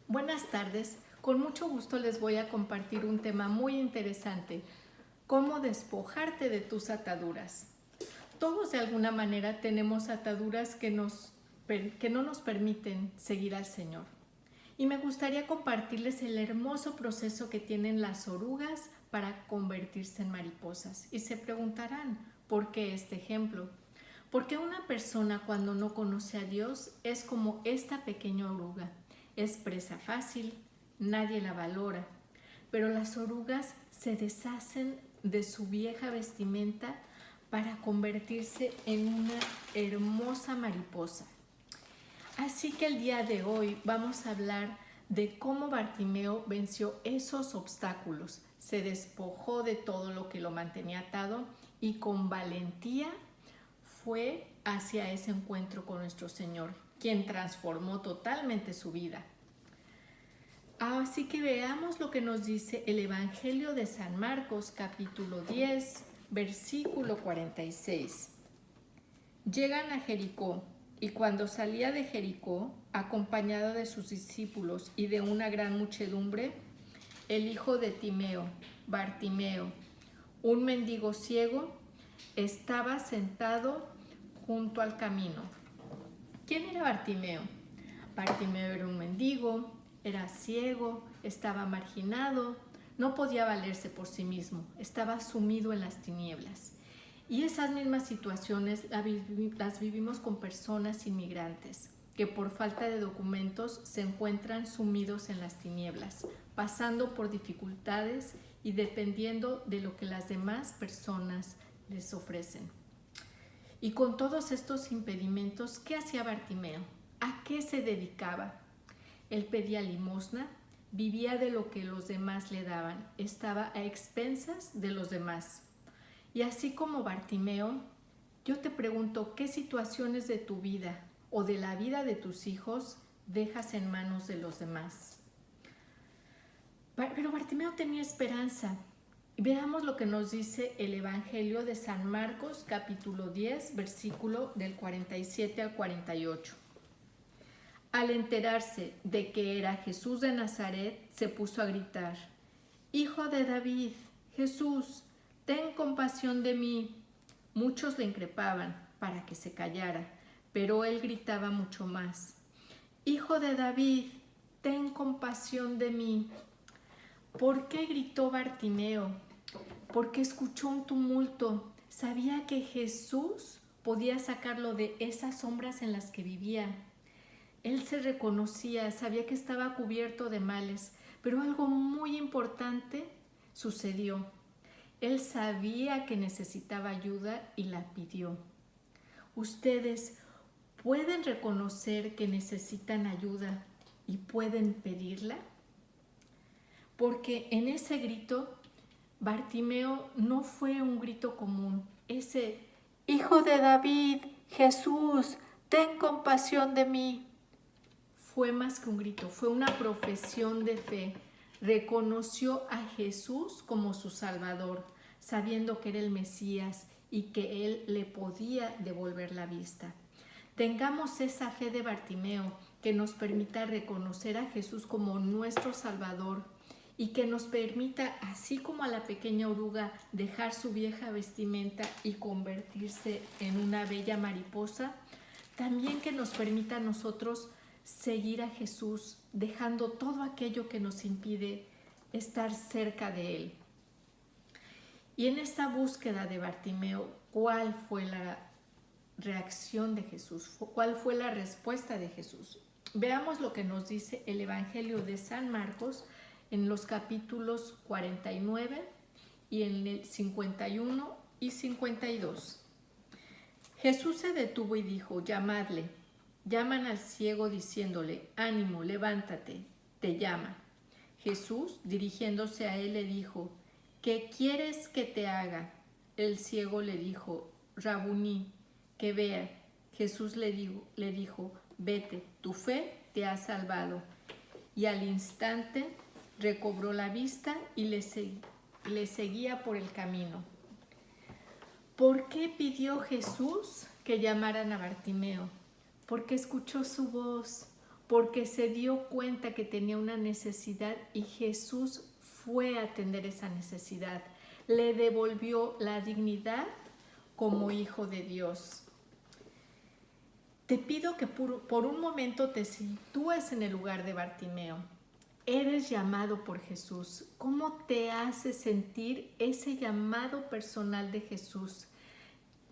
Buenas tardes, con mucho gusto les voy a compartir un tema muy interesante, cómo despojarte de tus ataduras. Todos de alguna manera tenemos ataduras que no nos permiten seguir al Señor. Y me gustaría compartirles el hermoso proceso que tienen las orugas para convertirse en mariposas. Y se preguntarán, ¿por qué este ejemplo? Porque una persona cuando no conoce a Dios es como esta pequeña oruga. Es presa fácil, nadie la valora. Pero las orugas se deshacen de su vieja vestimenta para convertirse en una hermosa mariposa. Así que el día de hoy vamos a hablar de cómo Bartimeo venció esos obstáculos, se despojó de todo lo que lo mantenía atado y con valentía fue hacia ese encuentro con nuestro Señor, quien transformó totalmente su vida. Así que veamos lo que nos dice el Evangelio de San Marcos, capítulo 10, versículo 46. Llegan a Jericó, y cuando salía de Jericó, acompañado de sus discípulos y de una gran muchedumbre, el hijo de Timeo, Bartimeo, un mendigo ciego, estaba sentado junto al camino. ¿Quién era Bartimeo? Bartimeo era un mendigo, era ciego, estaba marginado, no podía valerse por sí mismo, estaba sumido en las tinieblas. Y esas mismas situaciones las vivimos con personas inmigrantes que por falta de documentos se encuentran sumidos en las tinieblas, pasando por dificultades y dependiendo de lo que las demás personas les ofrecen. Y con todos estos impedimentos, ¿qué hacía Bartimeo? ¿A qué se dedicaba? Él pedía limosna, vivía de lo que los demás le daban, estaba a expensas de los demás. Y así como Bartimeo, yo te pregunto, ¿qué situaciones de tu vida o de la vida de tus hijos dejas en manos de los demás? Pero Bartimeo tenía esperanza. Veamos lo que nos dice el Evangelio de San Marcos, capítulo 10, versículo del 47 al 48. Al enterarse de que era Jesús de Nazaret, se puso a gritar: «Hijo de David, Jesús, ten compasión de mí». Muchos le increpaban para que se callara, pero él gritaba mucho más: «Hijo de David, ten compasión de mí». ¿Por qué gritó Bartimeo? Porque escuchó un tumulto. Sabía que Jesús podía sacarlo de esas sombras en las que vivía. Él se reconocía, sabía que estaba cubierto de males, pero algo muy importante sucedió. Él sabía que necesitaba ayuda y la pidió. ¿Ustedes pueden reconocer que necesitan ayuda y pueden pedirla? Porque en ese grito, Bartimeo no fue un grito común. Ese «Hijo de David, Jesús, ten compasión de mí», fue más que un grito, fue una profesión de fe. Reconoció a Jesús como su Salvador, sabiendo que era el Mesías y que Él le podía devolver la vista. Tengamos esa fe de Bartimeo que nos permita reconocer a Jesús como nuestro Salvador y que nos permita, así como a la pequeña oruga, dejar su vieja vestimenta y convertirse en una bella mariposa, también que nos permita a nosotros seguir a Jesús, dejando todo aquello que nos impide estar cerca de Él. Y en esta búsqueda de Bartimeo, ¿cuál fue la reacción de Jesús? ¿Cuál fue la respuesta de Jesús? Veamos lo que nos dice el Evangelio de San Marcos en los capítulos 49 y en el 51 y 52. Jesús se detuvo y dijo: «Llamadle». Llaman al ciego diciéndole: «Ánimo, levántate, te llama». Jesús, dirigiéndose a él, le dijo: «¿Qué quieres que te haga?». El ciego le dijo: «Rabuní», que vea. Jesús le dijo: «Vete, tu fe te ha salvado». Y al instante recobró la vista y le seguía por el camino. ¿Por qué pidió Jesús que llamaran a Bartimeo? Porque escuchó su voz, porque se dio cuenta que tenía una necesidad y Jesús fue a atender esa necesidad. Le devolvió la dignidad como hijo de Dios. Te pido que por un momento te sitúes en el lugar de Bartimeo. Eres llamado por Jesús. ¿Cómo te hace sentir ese llamado personal de Jesús?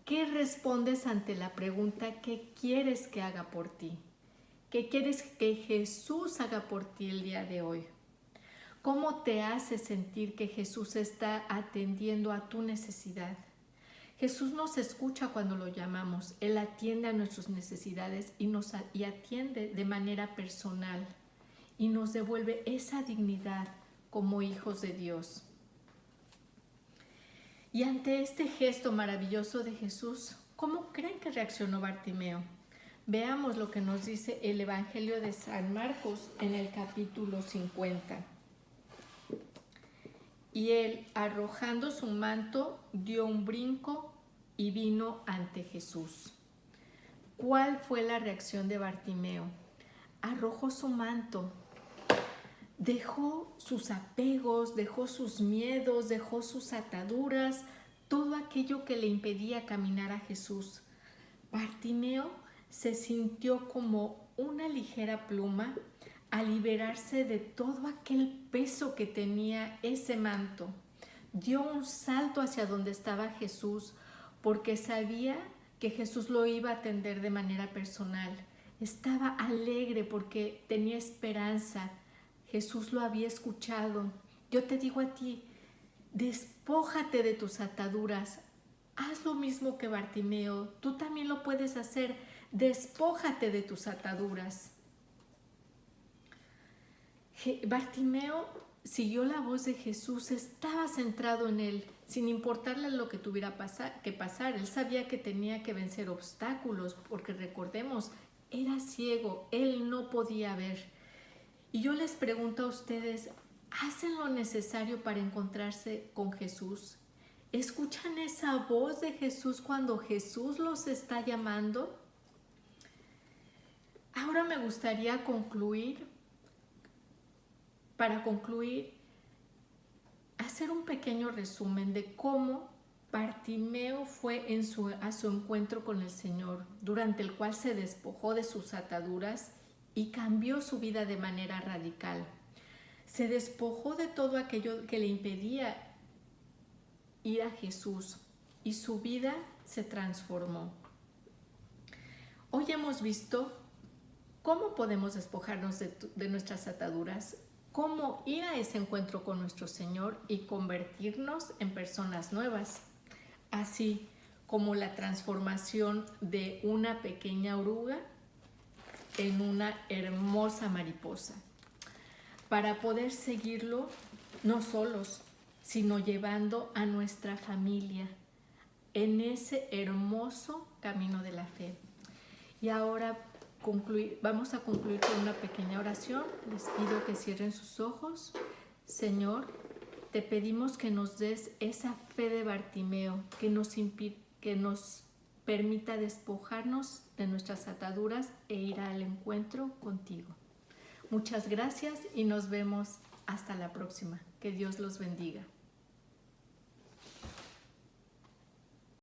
¿Qué respondes ante la pregunta ¿qué quieres que haga por ti? ¿Qué quieres que Jesús haga por ti el día de hoy? ¿Cómo te hace sentir que Jesús está atendiendo a tu necesidad? Jesús nos escucha cuando lo llamamos. Él atiende a nuestras necesidades y atiende de manera personal y nos devuelve esa dignidad como hijos de Dios. Y ante este gesto maravilloso de Jesús, ¿cómo creen que reaccionó Bartimeo? Veamos lo que nos dice el Evangelio de San Marcos en el capítulo 50. Y él, arrojando su manto, dio un brinco y vino ante Jesús. ¿Cuál fue la reacción de Bartimeo? Arrojó su manto, dejó sus apegos, dejó sus miedos, dejó sus ataduras, todo aquello que le impedía caminar a Jesús. Bartimeo se sintió como una ligera pluma al liberarse de todo aquel peso que tenía ese manto. Dio un salto hacia donde estaba Jesús porque sabía que Jesús lo iba a atender de manera personal. Estaba alegre porque tenía esperanza. Jesús lo había escuchado. Yo te digo a ti, despójate de tus ataduras. Haz lo mismo que Bartimeo. Tú también lo puedes hacer. Despójate de tus ataduras. Bartimeo siguió la voz de Jesús, estaba centrado en él, sin importarle lo que tuviera que pasar. Él sabía que tenía que vencer obstáculos, porque recordemos, era ciego, él no podía ver. Y yo les pregunto a ustedes, ¿hacen lo necesario para encontrarse con Jesús? ¿Escuchan esa voz de Jesús cuando Jesús los está llamando? Ahora me gustaría para concluir, hacer un pequeño resumen de cómo Bartimeo fue a su encuentro con el Señor, durante el cual se despojó de sus ataduras y cambió su vida de manera radical. Se despojó de todo aquello que le impedía ir a Jesús y su vida se transformó. Hoy hemos visto cómo podemos despojarnos de nuestras ataduras, cómo ir a ese encuentro con nuestro Señor y convertirnos en personas nuevas, así como la transformación de una pequeña oruga en una hermosa mariposa, para poder seguirlo no solos, sino llevando a nuestra familia en ese hermoso camino de la fe. Y ahora vamos a concluir con una pequeña oración. Les pido que cierren sus ojos. Señor, te pedimos que nos des esa fe de Bartimeo, que nos permita despojarnos de nuestras ataduras e ir al encuentro contigo. Muchas gracias y nos vemos hasta la próxima. Que Dios los bendiga.